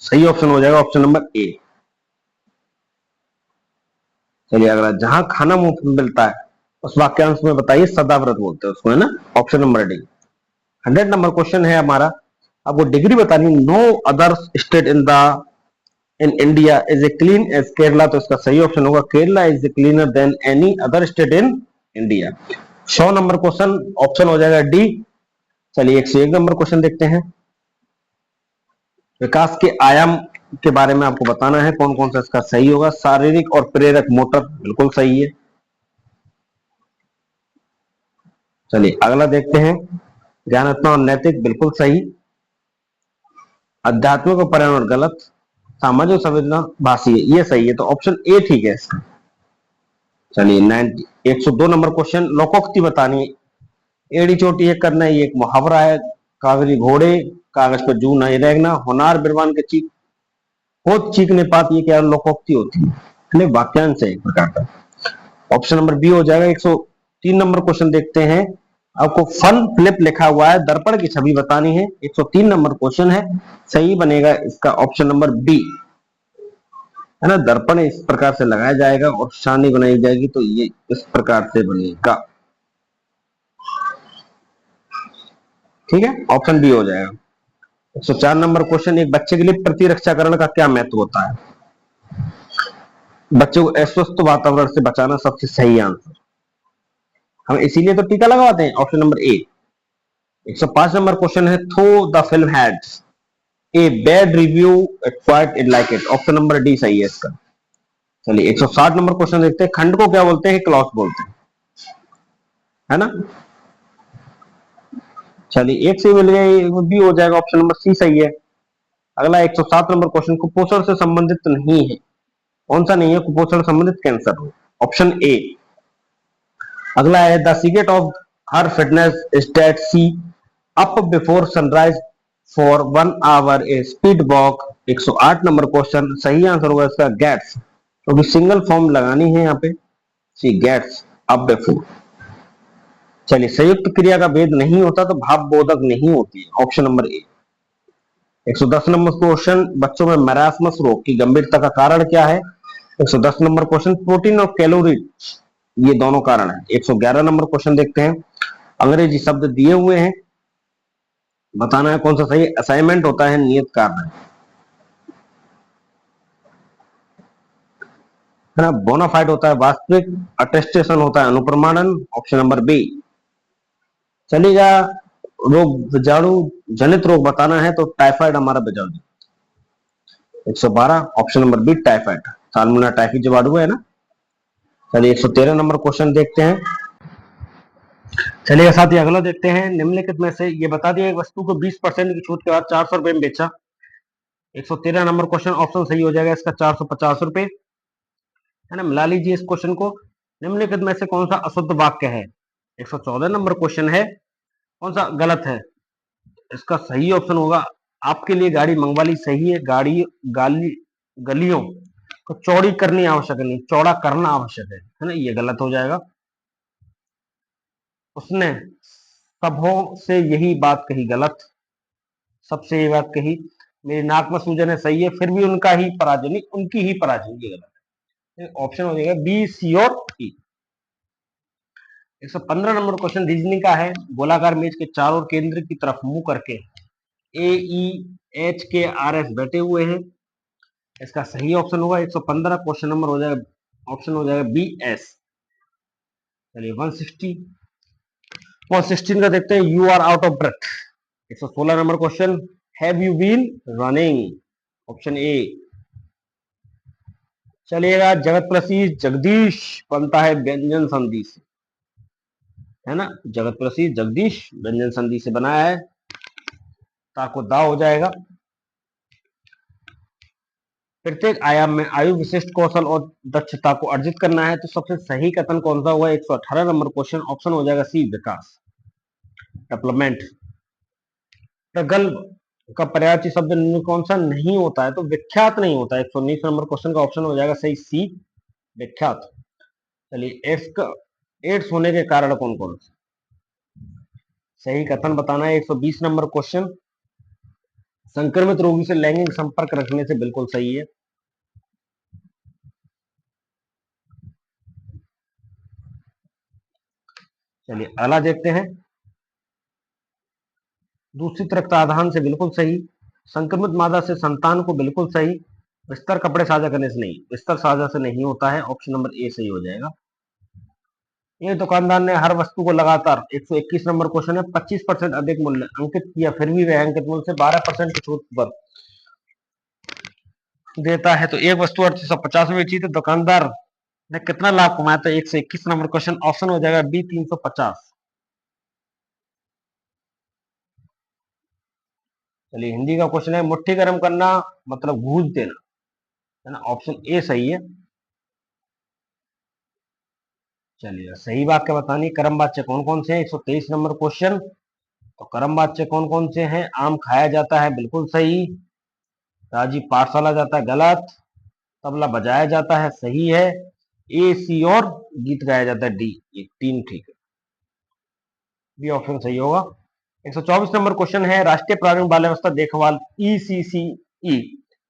सही ऑप्शन हो जाएगा ऑप्शन नंबर ए। चलिए अगला, जहां खाना मुफ्त में मिलता है उस वाक्यांश में बताइए, सदाव्रत बोलते हैं उसको, है ना, option number D. 100 number question है हमारा, आपको डिग्री बतानी, no other state in India is a clean as Kerala, तो इसका सही ऑप्शन होगा Kerala is cleaner than any other state in India. 100 number question option हो जाएगा डी। चलिए 101 नंबर क्वेश्चन देखते हैं, विकास के आयाम के बारे में आपको बताना है, कौन कौन सा इसका सही होगा। शारीरिक और प्रेरक मोटर बिल्कुल सही है। चलिए अगला देखते हैं, ज्ञानात्मक और नैतिक बिल्कुल सही। आध्यात्मिक और पर्यावरण गलत। सामाजिक संवेदना भाषी है, ये सही है, तो ऑप्शन ए ठीक है इसका। चलिए 102 नंबर क्वेश्चन, लोकोक्ति बतानी है। एड़ी चोटी एक करना है, ये एक मुहावरा है। कागजी घोड़े कागज पर जू नहीं रेंगना, होनार बिरवान के चीख होत चीखने पात, ये क्या लोकोक्ति होती है, वाक्यांश है एक प्रकार का। ऑप्शन नंबर बी हो जाएगा। 103 नंबर क्वेश्चन देखते हैं, आपको फन फ्लिप लिखा हुआ है, दर्पण की छवि बतानी है। 103 नंबर क्वेश्चन है, सही बनेगा इसका ऑप्शन नंबर बी, है ना। दर्पण इस प्रकार से लगाया जाएगा और शानी बनाई जाएगी, तो ये इस प्रकार से बनेगा, ठीक है, ऑप्शन बी हो जाएगा। 104 नंबर क्वेश्चन, एक बच्चे के लिए प्रतिरक्षाकरण का क्या महत्व होता है। बच्चों को अस्वस्थ वातावरण से बचाना सबसे सही आंसर, हम इसीलिए तो टीका लगवाते हैं, option number A. 105 number question है, though the film hads a bad review at quite it like it, option number D सही है इसका। चलिए 160 नंबर क्वेश्चन देखते हैं, खंड को क्या बोलते हैं, क्लॉस बोलते हैं, है ना। चलिए एक से मिल गया, बी हो जाएगा, ऑप्शन नंबर सी सही है। अगला 107 नंबर क्वेश्चन, कुपोषण से संबंधित नहीं है, कौन सा नहीं है कुपोषण संबंधित, कैंसर हो, ऑप्शन ए। अगला है, the secret of her fitness is that see up before sunrise for 1 hour a speed walk. 108 number question, सही आंसर होगा इसका गेट्स, क्योंकि सिंगल फॉर्म लगानी है यहाँ पे, सी गेट्स अप बिफोर। चलिए संयुक्त क्रिया का भेद नहीं होता तो भाव बोधक नहीं होती है, ऑप्शन नंबर ए। 110 नंबर क्वेश्चन, बच्चों में मैरास्मस रोग की गंभीरता का कारण क्या है। 110 नंबर क्वेश्चन, प्रोटीन और कैलोरी ये दोनों कारण है। 111 नंबर क्वेश्चन देखते हैं, अंग्रेजी शब्द दिए हुए हैं, बताना है कौन सा सही। असाइनमेंट होता है नियत कार्य, है ना। बोनाफाइड होता है वास्तविक, अटेस्टेशन होता है अनुप्रमाणन, ऑप्शन नंबर बी। चलिएगा, रोग बीजाणु जनित रोग बताना है, तो टाइफाइड हमारा बीजाणु। 112 option number B typhoid, salmonella typhi जीवाणु है ना। चलिए 113 नंबर क्वेश्चन देखते हैं, चलिए साथ ही अगला देखते हैं, निम्नलिखित में से ये बता दिया, एक वस्तु को 20% की छूट के बाद 400 रुपए में बेचा। 113 नंबर क्वेश्चन, ऑप्शन सही हो जाएगा इसका 450 रुपए, है ना। मिला लीजिए इस क्वेश्चन को, निम्नलिखित में से कौन सा अशुद्ध वाक्य है। 114 नंबर क्वेश्चन है, कौन सा गलत है, इसका सही ऑप्शन होगा, आपके लिए गाड़ी मंगवा ली, सही है, गाड़ी गाली गलियों को चौड़ी करनी आवश्यक नहीं, चौड़ा करना आवश्यक है ना, ये गलत हो जाएगा। उसने सबों से यही बात कही, गलत, सबसे ये बात कही, मेरी नाक में सूजन है, सही है, फिर भी उनका ही पराजय नहीं, उनकी ही पराजय, ये गलत है, ऑप्शन हो जाएगा बी सी और ई। 115 नंबर क्वेश्चन रीजनिंग का है, गोलाकार मेज के चारों केंद्र की तरफ मुंह करके ए ई एच के आर एस बैठे हुए हैं, इसका सही ऑप्शन होगा 115, क्वेश्चन नंबर हो जाएगा, ऑप्शन हो जाएगा बी एस। चलिए 116 का देखते हैं, you are out of breath. 116 number question, have you been running, option A. चलिएगा, जगत प्रसिद्ध जगदीश बनता है व्यंजन संधि से, है ना, जगत प्रसिद्ध जगदीश व्यंजन संधि से बनाया है, ताको दा हो जाएगा। प्रत्येक आयाम में आयु विशिष्ट कौशल और दक्षता को अर्जित करना है, तो सबसे सही कथन कौन सा हुआ। 118 नंबर क्वेश्चन, ऑप्शन हो जाएगा सी विकास, डेवलपमेंट। प्रगल्भ का पर्यायवाची शब्द कौन सा नहीं होता है, तो विख्यात नहीं होता है। 119 नंबर क्वेश्चन का ऑप्शन हो जाएगा सही सी विख्यात। चलिए एड्स होने के कारण कौन कौन से? सही कथन बताना है। 120 नंबर क्वेश्चन, संक्रमित रोगी से लैंगिक संपर्क रखने से बिल्कुल सही है। चलिए अगला देखते हैं। दूषित रक्त आधान से बिल्कुल सही। संक्रमित मादा से संतान को बिल्कुल सही। बिस्तर कपड़े साझा करने से नहीं, बिस्तर साझा से नहीं होता है। ऑप्शन नंबर ए सही हो जाएगा। एक दुकानदार ने हर वस्तु को लगातार 121 नंबर क्वेश्चन है 25% अधिक मूल्य अंकित किया, फिर भी वह अंकित मूल्य से 12% की छूट पर देता है, तो एक वस्तु 850 में बेची, तो दुकानदार ने कितना लाभ कमाया? तो 121 नंबर क्वेश्चन ऑप्शन हो जाएगा बी 350। चलिए हिंदी का क्वेश्चन है, मुट्ठी गर्म करना मतलब घूस देना, है ना। ऑप्शन ए सही है। चलिए सही वाक्य बतानी, कर्म वाच्य कौन कौन से हैं? 123 नंबर क्वेश्चन। तो कर्म वाच्य कौन कौन से हैं? आम खाया जाता है, बिल्कुल सही। राजी पाठशाला जाता है, गलत। तबला बजाया जाता है, सही है। ए सी और गीत गाया जाता है, डी। ये तीन ठीक है, बी ऑप्शन सही होगा। 124 नंबर क्वेश्चन है, राष्ट्रीय प्राथमिक बाल अवस्था देखभाल ECCE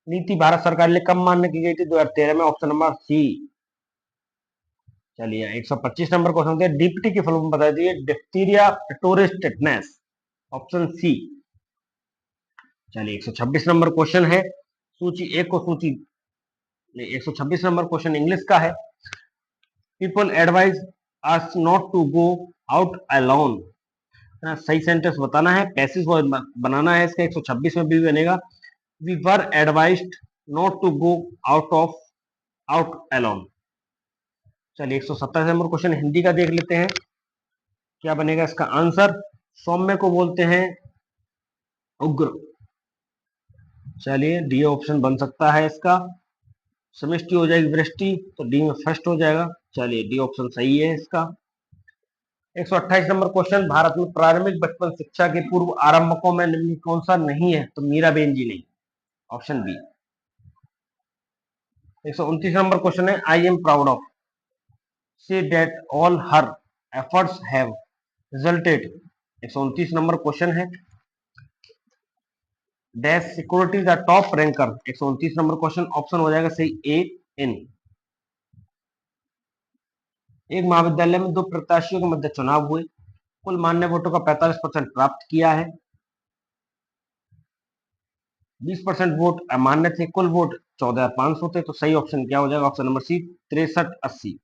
नीति भारत सरकार ने कब मान्य की गई थी? 2013 में। Option number C. चलिए 125 नंबर क्वेश्चन है, डीपीटी की फुल फॉर्म बता दीजिए। Diphtheria pertussis tetanus, option C. चलिए 126 नंबर क्वेश्चन है, सूची एक को सूची 126 नंबर क्वेश्चन इंग्लिश का है। People advise us not to go out alone, सही सेंटेंस बताना है, पैसिव वॉइस बनाना है इसका। 126 में भी बनेगा, we were advised not to go out alone. चलिए 127 नंबर क्वेश्चन हिंदी का देख लेते हैं, क्या बनेगा इसका आंसर? सौम्य को बोलते हैं उग्र। चलिए डी ऑप्शन बन सकता है इसका। समष्टि हो जाएगी वृष्टि, तो डी में फर्स्ट हो जाएगा। चलिए डी ऑप्शन सही है इसका। 128 नंबर क्वेश्चन, भारत में प्रारंभिक बचपन शिक्षा के पूर्व आरंभकों में निम्न कौन सा नहीं है? तो मीराबेन जी नहीं, ऑप्शन बी। 129 नंबर क्वेश्चन है, आई एम प्राउड ऑफ से that all her efforts have resulted. 129 number question है, dash security the top ranker. 129 number question option हो जाएगा सही ए इन। एक महाविद्यालय में दो प्रत्याशियों के मध्य चुनाव हुए, कुल मान्य वोटों का 45% प्राप्त किया है, 20% वोट अमान्य थे, कुल वोट 14,500 थे, तो सही ऑप्शन क्या हो जाएगा? Option number C 6380।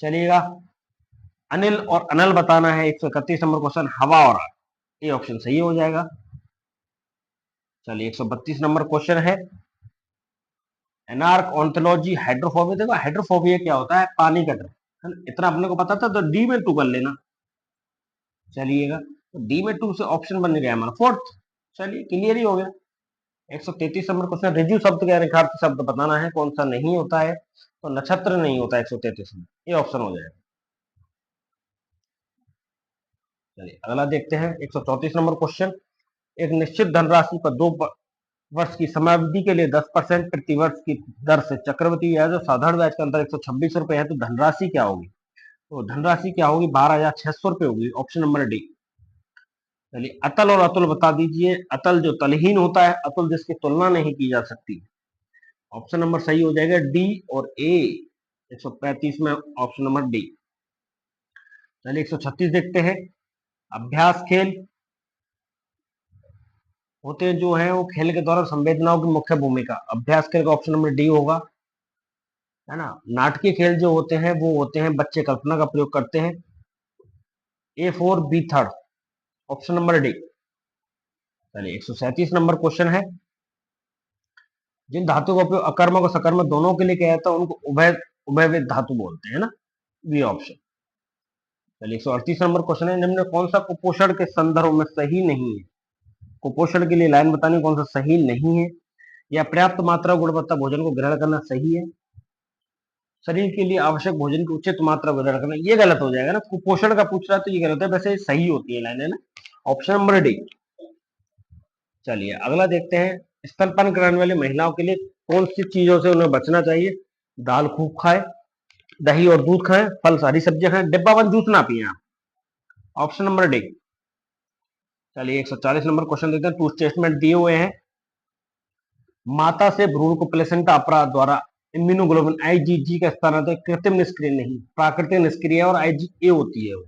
चलिएगा अनिल और अनल बताना है। 131 नंबर क्वेश्चन, हवा और आग, ये ऑप्शन सही हो जाएगा। चलिए 132 नंबर क्वेश्चन है, एनार्क ऑन्टोलॉजी हाइड्रोफोबिया। देखो हाइड्रोफोबिया क्या होता है? पानी का डर, है ना? इतना अपने को पता था, तो डी में 2 कर लेना। चलिएगा तो डी में 2 से ऑप्शन बन गया हमारा फोर्थ। चलिए क्लियर ही हो गया। 133 नंबर क्वेश्चन, रिजु शब्द के अनिखार्थ शब्द बताना है, कौन सा नहीं होता है? तो नक्षत्र नहीं होता 133 में, ये ऑप्शन हो जाएगा। चलिए अगला देखते हैं 134 नंबर क्वेश्चन, एक निश्चित धनराशि पर 2 वर्ष की समयावधि के लिए 10% प्रति वर्ष की दर से चक्रवृद्धि ब्याज और साधारण ब्याज का अंतर 126 रुपए है, तो धनराशि क्या होगी? तो धनराशि क्या होगी? 12,600 रुपए होगी, ऑप्शन नंबर डी। चलिए अतल और अतुल बता दीजिए। अतल जो तलहीन होता है, अतुल जिसकी तुलना नहीं की जा सकती। ऑप्शन नंबर सही हो जाएगा डी और ए। 135 में ऑप्शन नंबर डी। चलिए 136 देखते हैं, अभ्यास खेल होते हैं जो है वो खेल के दौरान संवेदनाओं की मुख्य भूमिका, अभ्यास खेल का ऑप्शन नंबर डी होगा, है ना। नाटकीय खेल जो होते हैं वो होते हैं बच्चे कल्पना का प्रयोग करते हैं, A 4 B third, option number D. चलिए 137 नंबर क्वेश्चन है, जिन धातु का उपयोग अकर्मक और सकर्मक दोनों के लिए किया जाता है उनको उभयविध धातु बोलते हैं ना, बी ऑप्शन। चलिए 138 नंबर क्वेश्चन है, निम्न कौन सा कुपोषण के संदर्भ में सही नहीं है? कुपोषण के लिए लाइन बतानी, कौन सा सही नहीं है? या पर्याप्त मात्रा गुणवत्ता भोजन को ग्रहण करना सही है? शरीर के लिए आवश्यक भोजन की उचित मात्रा ग्रहण करना, ये गलत हो जाएगा ना। कुपोषण का पूछ रहा है तो ये गलत है, वैसे सही होती है लाइन, है ना। Option number D. चलिए अगला देखते हैं, स्तनपान कराने वाली महिलाओं के लिए कौन सी चीजों से उन्हें बचना चाहिए? दाल खूब खाए, दही और दूध खाएं, फल सारी सब्जियां खाएं, डिब्बा बंद जूस ना पिए आप। Option number D. चलिए 140 नंबर क्वेश्चन देते हैं। टू स्टेटमेंट दिए हुए हैं। माता से भ्रूण को प्लेसेंटा अपराध द्वारा इम्यूनोग्लोबिन आईजीजी का स्थानांतरण कृत्रिम निष्क्रिय नहीं, प्राकृतिक निष्क्रिय और आईजीए होती है वो,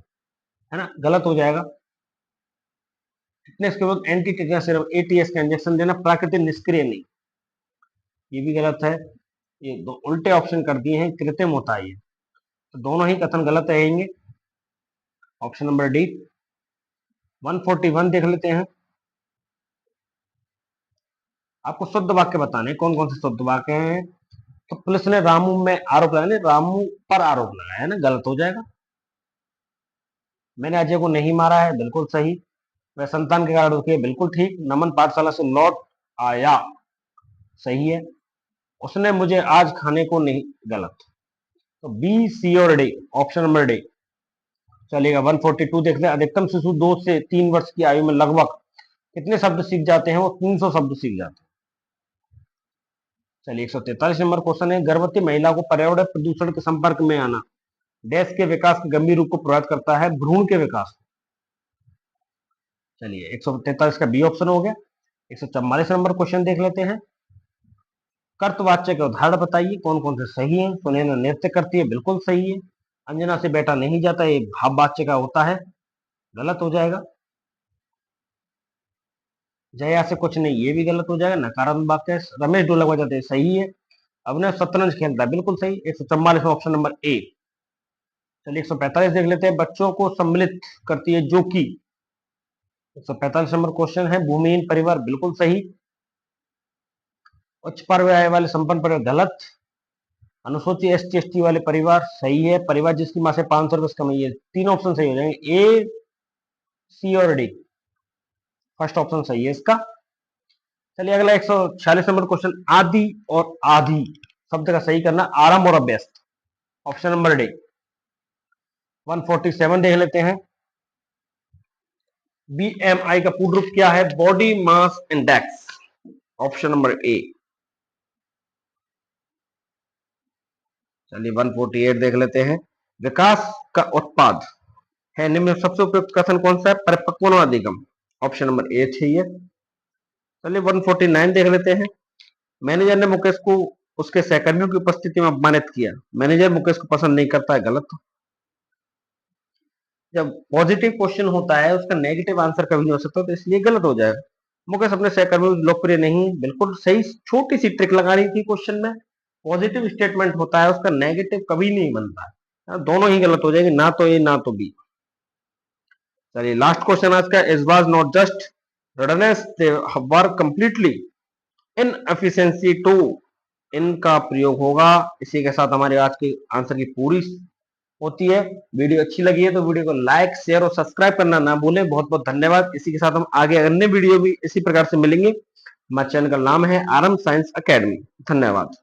है ना, गलत हो जाएगा। फिटनेस के वक्त एंटी टेटनस सिरप एटीएस का इंजेक्शन देना प्राकृतिक निष्क्रिय नहीं, ये भी गलत है। ये दो उल्टे ऑप्शन कर दिए हैं, कृत्रिम होता है ये, तो दोनों ही कथन गलत रहेंगे। Option number D. 141 देख लेते हैं। आपको शुद्ध वाक्य बताने कौन कौन से शुद्ध वाक्य हैं। तो पुलिस ने रामू में आरोप लगाया, रामू पर आरोप लगाया है ना, गलत हो जाएगा। मैंने अजय को नहीं मारा है, बिल्कुल सही। वह संतान के कारण दुखी है, बिल्कुल ठीक। नमन पाठशाला से लौट आया, सही है। उसने मुझे आज खाने को नहीं, गलत। तो बी, सी और डी, ऑप्शन नंबर डी चलेगा। 142 देख ले। अधिकतम शिशु 2 से 3 वर्ष की आयु में लगभग कितने शब्द सीख जाते हैं? वो 300 शब्द सीख जाते हैं। चलिए 143 नंबर क्वेश्चन है। गर्भवती महिला को पर्यावरण प्रदूषण के संपर्क में आना डैश के विकास के गंभीर रूप को प्रभावित करता है, भ्रूण के विकास। चलिए 143 का बी ऑप्शन हो गया। 144 नंबर क्वेश्चन देख लेते हैं। कर्तवाच्य के उदाहरण बताइए कौन कौन से सही हैं। सुनैना नृत्य करती है, बिल्कुल सही है। अंजना से बैठा नहीं जाता, ये भाव वाच्य का होता है, गलत हो जाएगा। जया से कुछ नहीं, ये भी गलत हो जाएगा, नकारात्मक वाक्य। रमेश ढोलक बजाते हैं, सही है। अभिनव शतरंज खेलता है, बिल्कुल सही। 144 में ऑप्शन नंबर ए। चलिए 145 देख लेते हैं। बच्चों को सम्मिलित करती है जो कि 145 नंबर क्वेश्चन है। भूमिहीन परिवार, बिल्कुल सही। उच्च परिवार वाले संपन्न परिवार, गलत। अनुसूचित एसटी एसटी वाले परिवार, सही है। परिवार जिसकी माँ से 500 रुपए कमाई है, तीन ऑप्शन सही हो जाएंगे, ए, सी और डी। फर्स्ट ऑप्शन सही है इसका। चलिए अगला 146 नंबर क्वेश्चन। आदि और आधी शब्द का सही करना, आरंभ और अभ्यस्त। Option number D. 147 देख लेते हैं। बीएमआई का पूर्ण रूप क्या है? Body mass index. Option number ए। चलिए 148 देख लेते हैं। विकास का उत्पाद है निम्न में सबसे उपयुक्त कथन कौन सा है? परिपक्वनाधिगम। ऑप्शन नंबर ए सही है। चलिए 149 देख लेते हैं। मैनेजर ने मुकेश को उसके सहकर्मियों की उपस्थिति में अपमानित किया, मैनेजर मुकेश को पसंद नहीं करता है, गलत। जब पॉजिटिव क्वेश्चन होता है उसका नेगेटिव आंसर कभी नहीं हो सकता, तो इसलिए गलत हो जाएगा। मुकेश अपने सहकर्मियों लोकप्रिय नहीं, बिल्कुल सही। छोटी सी ट्रिक लगानी थी क्वेश्चन में। पॉजिटिव स्टेटमेंट होता है उसका नेगेटिव कभी नहीं बनता है। दोनों ही गलत हो जाएंगे, ना तो ए ना तो बी। चलिए लास्ट क्वेश्चन आज का। Is was not just redundance, they work completely in efficiency too, इनका प्रयोग होगा। इसी के साथ हमारे आज के आंसर की पूरी होती है। वीडियो अच्छी लगी है तो वीडियो को लाइक शेयर और सब्सक्राइब करना ना भूलें। बहुत बहुत धन्यवाद। इसी के साथ हम आगे अन्य वीडियो भी इसी प्रकार से मिलेंगे। हमारे चैनल का नाम है आरएम साइंस एकेडमी। धन्यवाद।